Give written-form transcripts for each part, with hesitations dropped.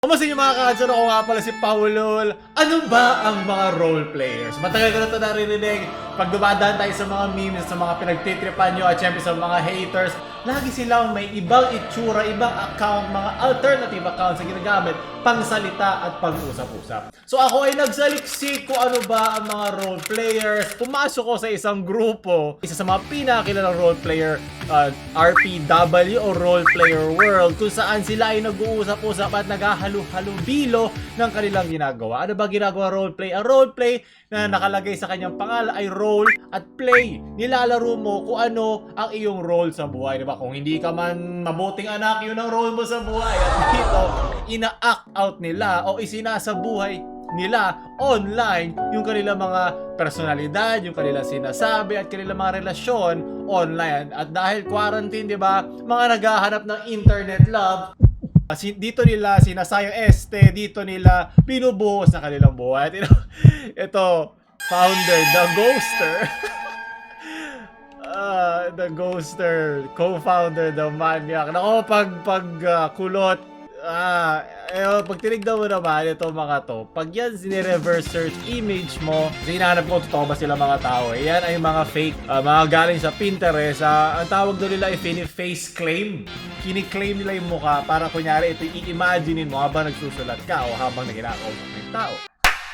Kumusta yung mga kansan? Ako nga pala si Paulol. Ano ba ang mga role players? Matagal ko na ito naririnig. Pag dumadaan tayo sa mga memes, sa mga pinagtitripan nyo, at syempre sa mga haters, lagi silang may ibang itsura, ibang account, mga alternative accounts na ginagamit pang salita at pag-usap-usap. So ako ay nagsaliksik kung ano ba ang mga role players. Pumasok ko sa isang grupo, isa sa mga pinakakilalang role player, RPW o Role Player World, kung saan sila ay nag-uusap-usap at naghahalo-halubilo ng kanilang ginagawa. Ano ba ginagawa roleplay? Ang roleplay na nakalagay sa kanyang pangalan ay role at play. Nilalaro mo kung ano ang iyong role sa buhay. Diba? Kung hindi ka man mabuting anak, yun ang role mo sa buhay. At dito, ina-act out nila o isinasabuhay nila online yung kanilang mga personalidad, yung kanilang sinasabi at kanilang mga relasyon online. At dahil quarantine, di ba, mga naghahanap ng internet love, dito nila sinasayang dito nila binubuhos na kanilang buhay. At ito, founder, The Ghoster. The Ghoster, co-founder, The Maniac. Nako, kulot. Pag tinignan mo naman itong mga to, pag yan sine-reverse search image mo, hinahanap ko totoo ba sila mga tao. Yan ay mga fake, mga galing sa Pinterest. Ang tawag doon nila ay face claim. Kini-claim nila yung mukha para kunyari ito i-imaginein mo habang nagsusulat ka o habang nag-inakausap ng tao.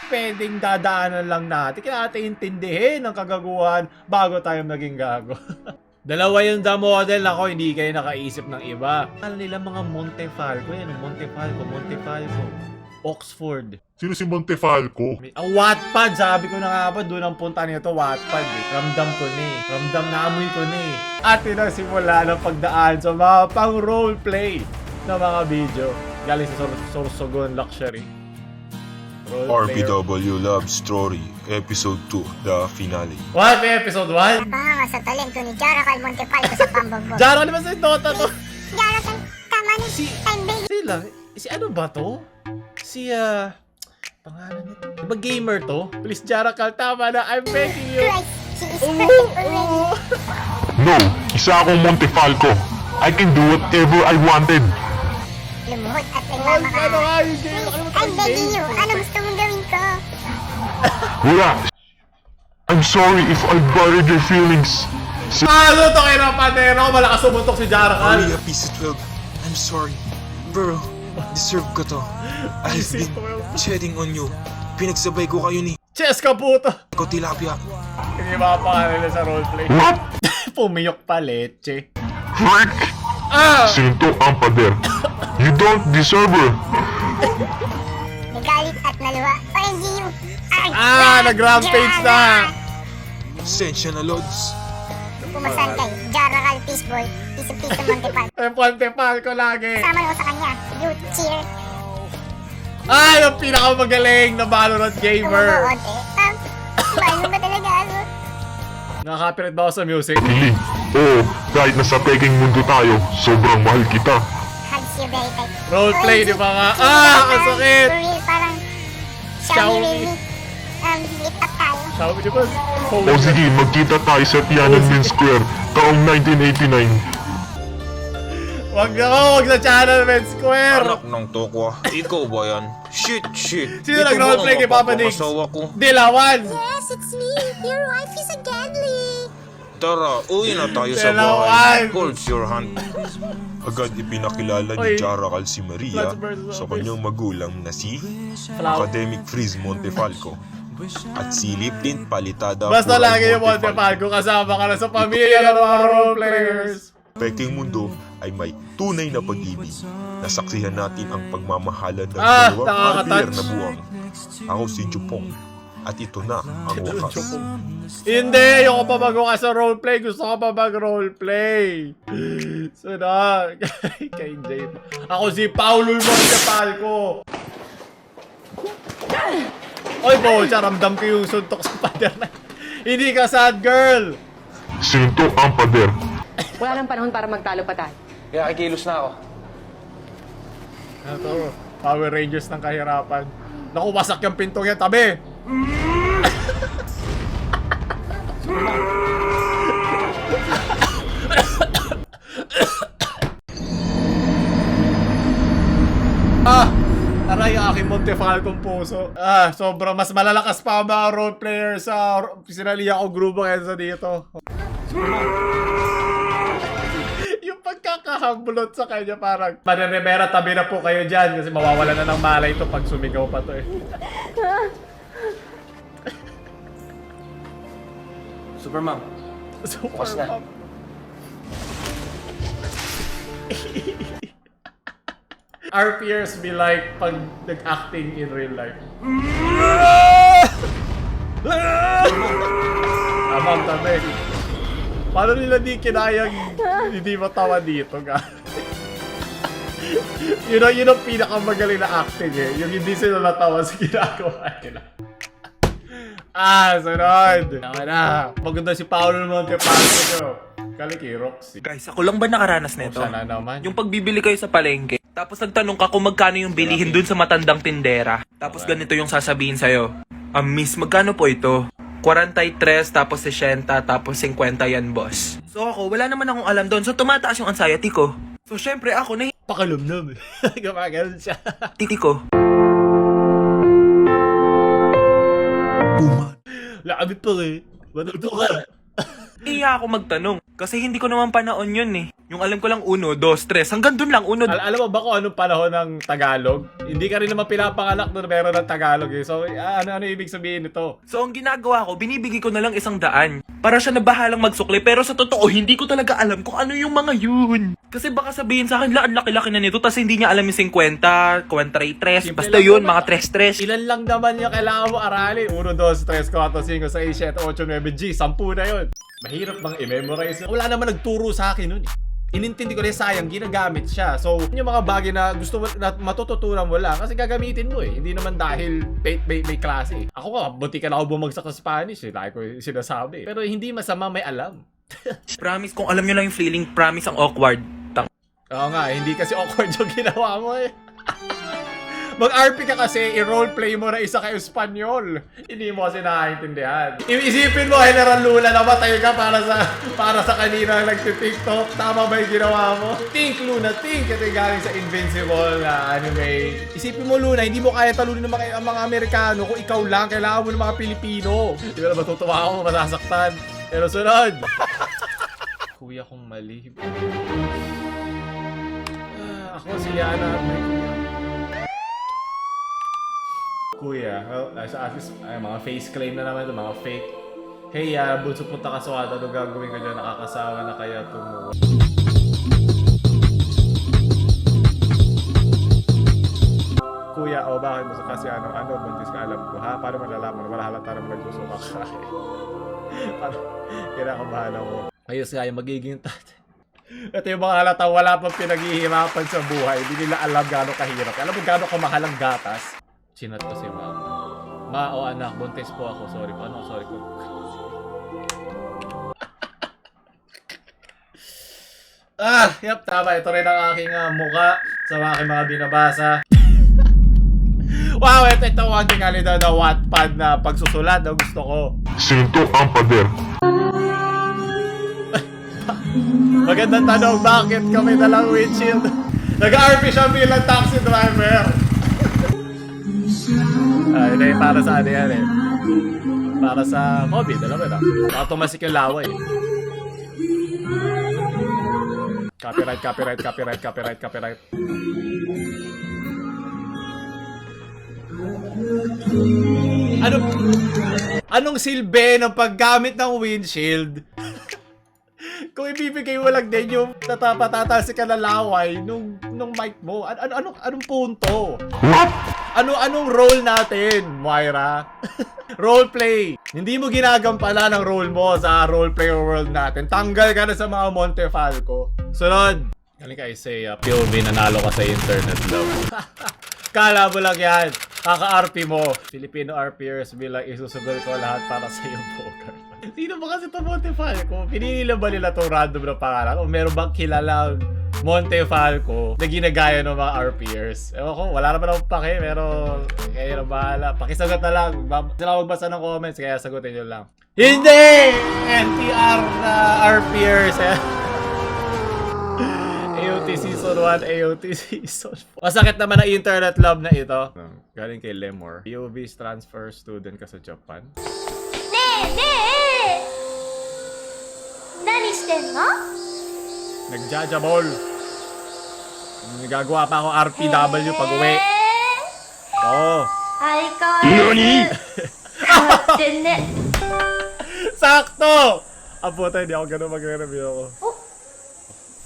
Pwedeng dadaanan lang natin. Kaya natin intindihin ang kagaguhan bago tayo maging gago. Dalawa yung the model. Ako, hindi kayo nakaisip ng iba. Alam nila mga Montefalco. Yan, Montefalco. Oxford. Sino si Montefalco? Ang Wattpad, sabi ko na nga ba, doon ang punta nito, Wattpad eh. Ramdam ko na eh. Ramdam na amoy ko na eh. At simula ng pagdaan sa mga pang roleplay na mga video. Galing sa Sorsogon Luxury. RPW Love Story, Episode 2, The Finale. What? May episode 1? Napahanga sa talento ni Jaracal Montefalco sa pambagbog. Jara, di ba si Dota to? Jaracal, tama na Si- I'm begging. Sila, si ano ba to? Si, pangalan nito. Di ba gamer to? Please, Jarakal, tama na. I'm begging you. Christ, she is perfect already. No, isa akong Montefalco. I can do whatever I wanted. Lumuhod at Ano nagmamaka. nga yung game? I'm begging you. Ano gusto mong gawin ko? Wala. I'm sorry if I bothered your feelings. Ano to kayo ng patero? Malakas sumuntok si Jarakal. Only a piece of 12. I'm sorry. Bro, deserve ko to. I've been chatting on you. Pinagsabay ko kayo ni Chess ka puto. Ko Tilapia. Hindi ba pa nila sa roleplay? What? Pumiyok pa, leche. Frick! Sinto ang pader. You don't deserve her. Nagalit at naluwa. OMG you. Nag-rampage na. Sensya na, Lods. Pumasan kay Jaracal Fishboy. Piso-piso Montefalco. Montefalco lagi. Sama mo sa kanya. You cheer. Yung pinakamagaling na Valorant gamer. Umubuod eh. Mahal mo ba talaga ako? Nakaka-copyright ba ako sa music? Piling. Oo, kahit nasa peking mundo tayo, sobrang mahal kita. Hugs you very tight. Roleplay, di ba nga? Ang sakit! For real, parang Xiaomi. Xiaomi really. Meet up tayo. Sabi di ba? O sige, magkita tayo sa Tiananmen Square taong 1989. Wag sa Tiananmen Square! Anak ng tokwa. Ikaw ba yan? Shit. Sino Ikaw ba nag-roleplay ang kay Papa Diggs? mapapangasawa ko? Dilawan! Yes, it's me. Your wife is a Gadly. Tara, uwi na tayo sa Dalawan. bahay. Hold your hand. Agad ipinakilala Oy. ni Jaracal si Maria Plants versus sa kanyang magulang na si Flower. Academic Freeze Montefalco at si Liplint Palitada. Basta Puray lagi yung Montefalco kasama ka na sa pamilya ng mga roleplayers. Peking mundo ay may tunay na pag-ibig. Nasaksihan natin ang pagmamahalan ng Nakakatouch. particular na buwang. Ako si Jupong. At ito na ang wakas. Hindi! Ayoko pa mag-uka sa roleplay. Gusto ko pa mag-roleplay. So na, kay Jay. Ako si Paulol Montefalco. Oy, bocha, ramdam ko yung suntok sa pader na. Hindi ka sad, girl. Sinto ang pader. Wala nang panahon para magtalo pa tayo. Kaya kikilos na ako. Ito, Power Rangers ng kahirapan. Naku, wasak yung pintong yan. Tabi! Aray, aking Montefalcon puso. Sobrang mas malalakas pa ang mga role player sa sinaliya ko grupo kaysa dito. Yung pagkakahamblot sa kanya parang, Maria Rivera, tabi na po kayo dyan kasi mawawala na ng malay ito pag sumigaw pa to eh. Supermom, bukas na. Our peers be like pag nag-acting in real life. Amang tabi. Paano nila di kinayang hindi matawa dito, ga? Yun ang pinakamagaling na acting eh. Yung hindi sila natawa sa ginagawa nila. Sunod! Tama na. Maganda si Paolo Montefalco. Kali kay Roxy. Guys, ako lang ba nakaranas nito? Sana naman. Yung pagbibili kayo sa palengke, tapos nagtanong ka kung magkano yung bilihin dun sa matandang tindera. Tapos ganito yung sasabihin sa'yo. Miss, magkano po ito? 43, tapos 60, tapos 50 yan, boss. So ako, wala naman akong alam doon. So tumataas yung anxiety ko. So syempre ako, Pakalumnam. Gumagano'n siya. titi ko. Labi pa eh. Matuto ka. Iya ako magtanong. Kasi hindi ko naman panahon yun eh. Yung alam ko lang 1, 2, 3. Hanggang dun lang, 1. Alam mo ba kung anong panahon ng Tagalog? Hindi ka rin naman pinapanganak doon pero ng Tagalog eh. So, ano ibig sabihin nito? So ang ginagawa ko, binibigay ko na lang 100. Para siya na bahalang magsukli. Pero sa totoo, hindi ko talaga alam kung ano yung mga yun. Kasi baka sabihin sa akin, ang laki-laki na nito. Tapos hindi niya alam yung 50, 43. Simple Basta lang yun, naman. mga 3. Ilan lang naman yung kailangan mo aralin? 1, 2, 3, 4, 5, 6, 7, 8, 9, G. 10 na yun. Mahirap bang i-memorize? Wala naman nagturo sa akin nun eh. Inintindi ko rin sayang, ginagamit siya. So, yung mga bagay na gusto mo na matututunan mo lang kasi gagamitin mo eh. Hindi naman dahil may klase eh. Ako ka, buti ka na ako bumagsak sa Spanish eh. Lagi ko sinasabi. Pero hindi masama may alam. Promise, kung alam nyo lang yung feeling, promise ang awkward. Oo nga, hindi kasi awkward yung ginawa mo eh. Mag-RP ka kasi, i-roleplay mo na isa kayo Espanyol. Hindi mo kasi nakaintindihan. Isipin mo, General Lula, namatay ka para sa kanina nagtitiktok. Tama ba yung ginawa mo? Think, Luna, think. Ito yung galing sa Invincible na anime. Isipin mo, Luna, hindi mo kaya talunin ng mga Amerikano kung ikaw lang. Kailangan mo ng mga Pilipino. Hindi ba na matutuwa ako, masasaktan. Pero sunod. Kuya kong mali. Ako si Yana. Kuya, well, at least, mga face claim na naman ito, mga fake. Hey, bunso punta ka sa wata, ano gagawin ka dyan? Nakakasawa na kaya tumuwa. Kuya, bakit mo kasi ano, buntis ka, alam ko, ha? Paano malalaman? Wala halata naman nagsuso ka kaya. Kinakabahan ako. Ayos nga, yung magiging tatay. Ito yung mga halata, wala pang pinaghihirapan sa buhay. Hindi nila alam gaano kahirap. Alam mo gaano kamahal ang gatas? Chinat ko si mama. Anak, buntis po ako. Sorry po. Sorry po. Yep, tama. Ito rin ang aking muka sa aking mga binabasa. Wow, ito ang aking alita na Wattpad na pagsusulat na gusto ko. Sinuntok ang pader. Magandang tanong, bakit kami nalang windshield? Nag-RP siya bilang taxi driver. Hindi, para sa ano yan eh. Para sa COVID, alam mo na. Automatic yung laway. Copyright. Anong silbi ng paggamit ng windshield? Kung ibibigay mo lang din yung patataas ka na laway nung mic mo, anong punto? What? Anong role natin, Moira? Roleplay. Hindi mo ginagampala ng role mo sa roleplayer world natin. Tanggal ka na sa mga Montefalco. Sunod. Galing ka Isaiah. POV, nanalo ka sa internet daw. Kala mo lang yan. Kaka-RP mo. Filipino RPers bilang isusugal ko lahat para sa iyong poker. Sino ba kasi ito Montefalco? Pinili ba nila itong random na pangalan? O meron bang kilalang Montefalco na ginagaya ng mga RPers? Ewan ko, wala naman akong pake, pero kayo na bahala. Pakisagot na lang. Sila magbasa ng comments, kaya sagutin nyo lang. Hindi! NTR na RPers eh. AOT Season 1, AOT Season 4. Masakit naman ang internet love na ito. Galing kay Lemor. POV's transfer student ka sa Japan. ねえ何してんの Nagjajabol. Nagagawa pa ako RPW pag uwi. Oo. 相変わらず変わってんね Sakto! Ah, puta, hindi ako ganun mag-review ako.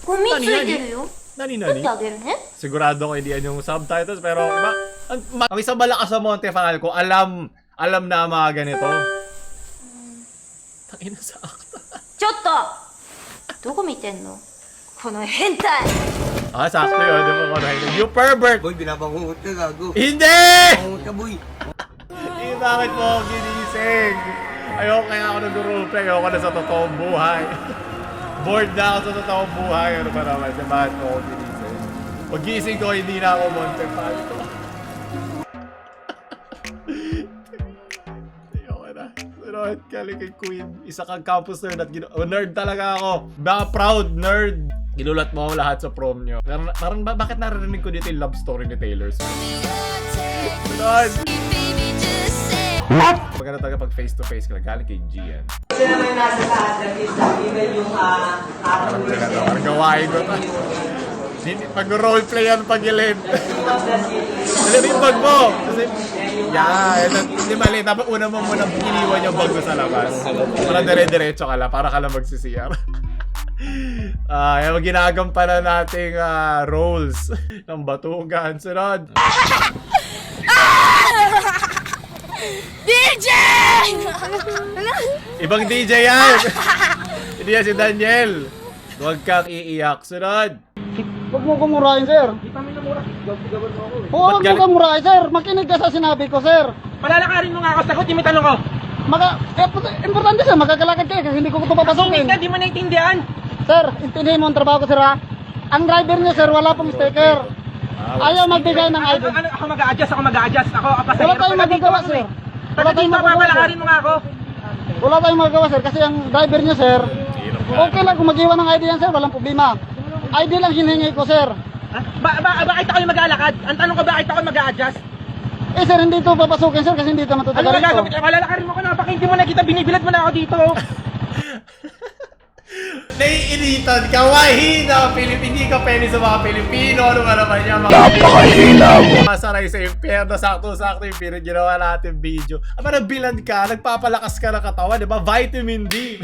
ゴミついてるよ Nani, 取って nani? あげるね Sigurado ko hindi yan yung subtitles, pero ang isang malakas sa Montefal ko, alam na ang mga ganito. Tangina sa akta. ちょっとどこ見てんのこの変態 Ah, sakto yun. Di ba, you pervert! Boy, binabangungot ka, gago. Hindi! Bangungot ka, boy. Eh, bakit mo ako ginising? Ayoko kaya ako nag-roleplay. Ayoko na sa totoong buhay. Bored na ako sa totoong buhay. Ano ba naman? Bakit mo ako ginising? Pag-gising ko, hindi na ako Montefal ko. Ayoko na. Sunod, galing kay Queen. Isa kang campus nerd at nerd talaga ako. Baka proud nerd. Ginulat mo ako lahat sa prom nyo. Parang bakit narinig ko dito yung love story ni Taylor Swift? Sunod! Maganda talaga pag face to face ka lang. Galing kay Gian. Parang gawain ko ito. Pag-roleplay yan pag-ilin. Dali rin bag mo. Kasi, hindi mali. Dapat una mo muna iniwan yung bag mo sa labas. Para dire-diretso ka lang. Para ka lang magsisiyar. Yung ginagampanan nating roles ng batugan. Sunod. DJ Ibang DJ yan! Hindi yan si Daniel. Huwag kang iiyak. Sunod. Huwag mo kumurahin, sir. Hindi kami namura. Huwag mo kumurahin, sir. Makinig ka sa sinabi ko, sir. Palalakarin mo nga ako, sagot, yung tanong ko. Importante, sir. Magkakalakad kayo kasi hindi ko ito papasukin. Hindi mo naintindihan. Sir, intindihin mo ang trabaho ko, sir, ha? Ang driver niya, sir, wala pong sticker. Ayaw magbigay ng ID. Ako mag-a-adjust, Ako, pasahero. Wala tayong magagawa, sir. Wala tayong magagawa, sir. Papalakarin mo nga ako. Wala tayong magagawa, sir. Kasi ang driver niya, sir, okay lang kung mag-iwan ng ID yan, sir. Walang problema. ID lang hinihingi ko, sir. Bakit ako yung mag-alakad? Ang tanong ko, bakit ako mag-a-adjust? Eh, sir, hindi ito papasukin, sir, kasi hindi ito Ano matutagalan magagawin? ko. Palalakarin mo ko na, hindi mo na kita, binibilad mo na ako dito. Naiinitan ka, wahina, hindi ka pwede sa mga Pilipino, ano ba naman yan, mga napakahina mo. Masaray sa impyerno, sakto-sakto yung pinaginawa natin video. Aba, nagbilad ka, nagpapalakas ka ng katawan, di ba? Vitamin D.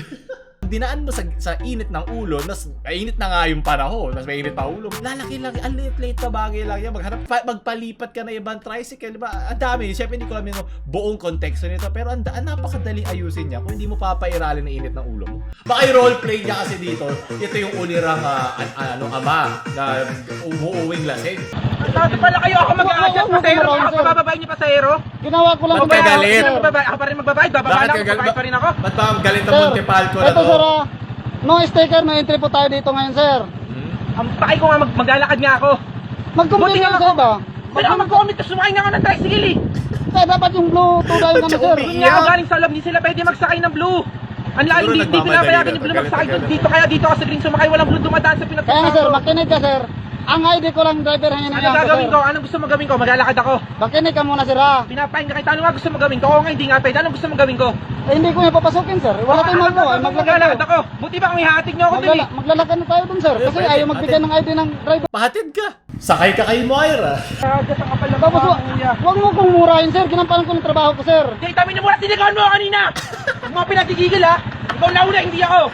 Dinaan mo sa init ng ulo, nas mainit na nga yung panahon, mas mainit pa ulo. Lalaki-laki, ang late na bagay lang yan. Magpalipat ka na ibang tricycle, di ba? Ang dami, syempre hindi ko alam yung buong konteksto nito, pero napakadaling ayusin niya kung hindi mo papairalin ng init ng ulo mo. Baka roleplay niya kasi dito, ito yung ulirang ama na umuuwing lasing. Bakit pala kayo ako mag-a-adjust, pasahero? Ako pabababain niyo pasahero? Ginawa ko lang, Huwag ka galit. Ako pa rin magbabayad, bababa na ako, babayad pa rin ako. Ba't ba ang galit na sir. Montepalco na Ito, to? sir, no sticker, may entry po tayo dito ngayon, sir. Ang pakay ko nga, maglalakad nga ako. Mag-complete Buti lang, nga sir, ba? Pwede ako mag-comment, tapos sumakay nga ako ng tricycle eh. Kaya dapat yung blue tuday ka na, sir. Doon nga ako galing sa loob, hindi sila pwede magsakay ng blue. Ang lalim, Siguro hindi nagmamadali pinapayagan na yung blue to, magsakay galit na dito. Kaya dito ako sa green sumakay, walang blue dumadaan sa Kaya nga, pinagpunta sir, ko. makinig ka, sir. Ang ID ko lang, driver, hangin Ano gagawin ko? Anong gusto mo gawin ko? Maglalakad ako. Makinig ka muna, sir, ha? Pinapahin ka kita, ano nga gusto mo gawin ko? Oo nga, hindi nga pwede. Anong gusto mo gawin ko? Eh, hindi ko yung papasukin, sir. Wala tayong magawa. Maglalakad ako. Buti ba kung ihahatid niyo ako dun eh? Maglalakad na tayo dun, sir. Kasi Pwede, ayaw magbigay ng ID ng driver. Pahatid ka. Sakay ka kay Moira. Diyos ang kapal ng Tapos, mukha mo, kuya. huwag mo kong murahin, sir. Ginampanan ko ng trabaho ko, sir. Hindi, dami na mura. Sinigawan mo ako kanina. Huwag mo pinagigigil ha. Ikaw na una, hindi ako.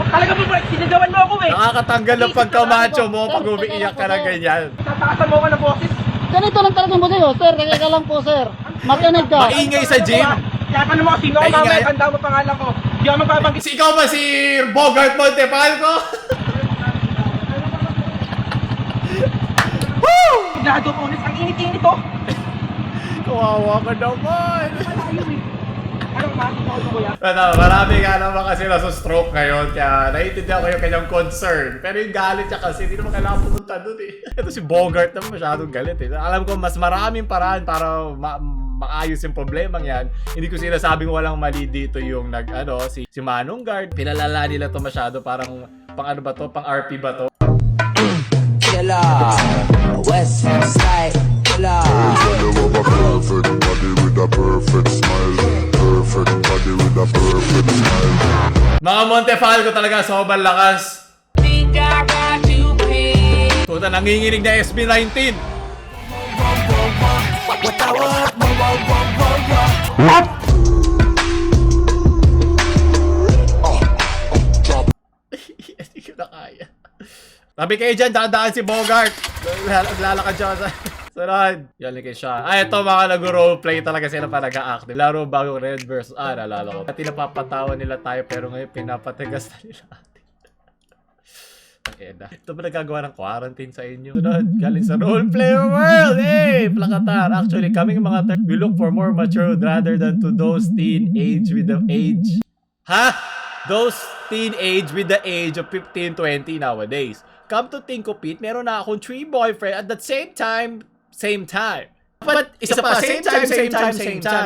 Talaga mo ba? Sinigawan mo ako eh. Nakakatanggal ng pagkamacho mo pag umiiyak ka na ganyan. Tataasan mo ka ng boses. Ganito lang talagang busi ko, sir. Kaya ka lang po, sir. Makinig ka. Maingay sa gym. Kaya pa naman sino ako Maingay. mamaya, tanda mo pangalan ko. Hindi ako magbabanggit. Si ikaw ba si Bogart Montepalco? Gado ko, ang init-init to. Kawawa ka naman. Anong makikita ko kuya? Marami nga naman kasi nasa stroke ngayon, kaya naiintindihan ko yung kanyang concern. Pero yung galit niya kasi, hindi naman kailangan pumunta doon eh. Ito si Bogart naman masyadong galit eh. Alam ko mas maraming paraan para maayos yung problemang yan. Hindi ko sinasabing walang mali dito yung si Manong Guard. Pinalala nila to masyado, parang pang ano ba to? Pang RP ba to? Mga Montefalco talaga, sobrang lakas. Puta, nanginginig na SB19. Hindi ko na kaya. Sabi kayo dyan, daan si Bogart. Lalakad siya sa... Sunod. Yan kay siya. Ay, ito mga nag-roleplay talaga sila pa nag-a-active. Laro bago Red vs. Nalala ko. Dati napapatawa nila tayo pero ngayon pinapatigas na nila atin. Ito ba nagagawa ng quarantine sa inyo? Sunod. Galing sa roleplay world. Hey! Plakatar. Actually, kaming mga we look for more mature rather than to those teenage with the age. Ha? Those teenage with the age of 15-20 nowadays. Come to think of it, meron na akong 3 boyfriend at the same time. But isa pa, same time.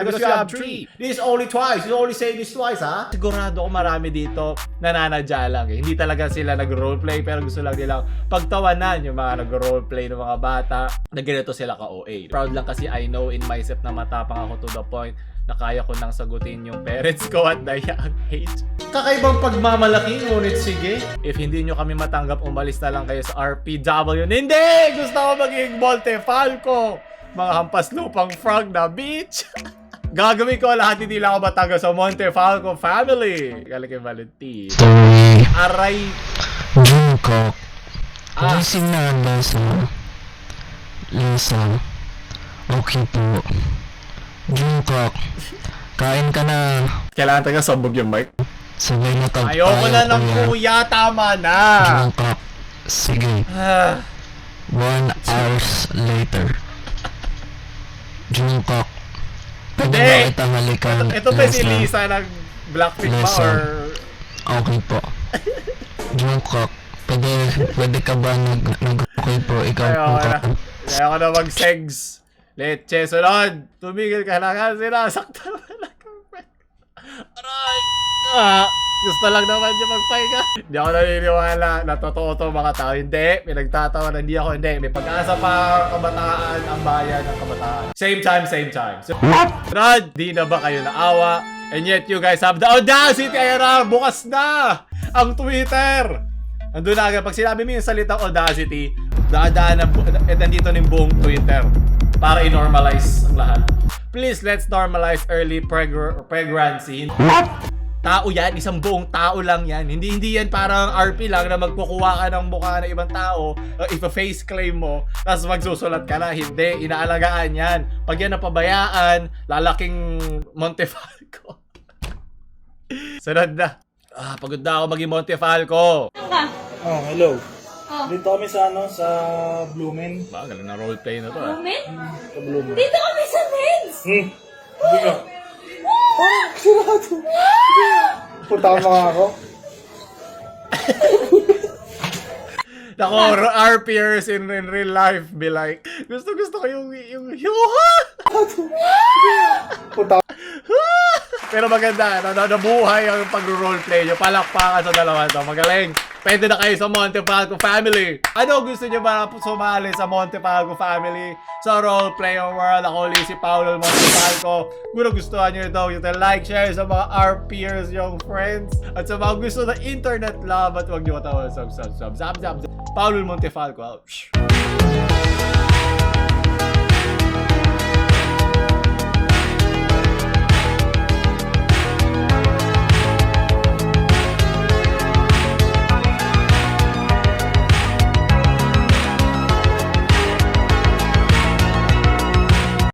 Because you have 3. This is only twice. You only say this twice, ha? Sigurado ako marami dito nananadya lang eh. Hindi talaga sila nag-roleplay pero gusto lang nilang pagtawanan yung mga nag-roleplay ng mga bata na ganito sila ka-OA. Proud lang kasi I know in myself na matapang ako to the point na kaya ko nang sagutin yung parents ko at the young age. Kakaibang pagmamalaki, ngunit sige. If hindi nyo kami matanggap, umalis na lang kayo sa RPW. Hindi! Gusto ko maging Montefalco! Mga hampas lupang frog na bitch! Gagawin ko lahat, hindi lang ako matanggap sa Montefalco family. Galing kay Valentin. Aray! Jungkook, gising na ang Lisa. Okay po. Jungkook, kain ka na. Kailangan taga sabog yung mic. Sabay na tayo. Ayoko na ng kuya, tama na! Jungkook, sige. 1 hours later. Jungkook, pwede Hindi. ba kita halikan? Ito ba si Lisa ng Blackpink ba Lisa. or... Okay po. Jungkook, pwede ka ba nag-okay po? Ikaw po ka. Ayoko na mag-segs. Leche, sunod. Tumigil ka na nga. Sinasaktan mo na girlfriend. Aray! Gusto lang naman niya magpahinga. Hindi ako naniniwala na totoo to mga tao. Hindi. Pinagtatawa na hindi ako. Hindi. May pag-asa pa kabataan ang bayan ng kabataan. Same time. So, Rod, di na ba kayo naawa? And yet you guys have the audacity. Ayan na, bukas na ang Twitter. Andun na agad. Pag sinabi mo yung salitang audacity, daadaan na nandito ng buong Twitter para i-normalize ang lahat. Please, let's normalize early pregnancy. Tao yan, isang buong tao lang yan. Hindi yan parang RP lang na magkukuha ka ng mukha ng ibang tao, ipa-face claim mo, tapos magsusulat ka na. Hindi, inaalagaan yan. Pag yan napabayaan, lalaking Montefalco. Sunod na. Pagod na ako maging Montefalco. Oh, hello. Dito kami sa sa Blumen. Galing na roleplay na to. Moment? Sa Blumen. Dito kami sa men's! Hindi ka. Punta ka mga ako. Nako, RPers in real life be like, gusto ko yung Punta. Pero maganda, nabuhay ang pag-roleplay nyo. Palakpakan sa dalawa to. Magaling. Pwede na kayo sa Montefalco family. Ano gusto nyo ba sumali sa Montefalco family? Sa roleplay world, ako si Paulo Montefalco. Kung gustuhan nyo ito, you can like, share sa mga RPers, yung friends. At sa mga gusto ng internet love, at huwag nyo katawa, sub. Paulo Montefalco out.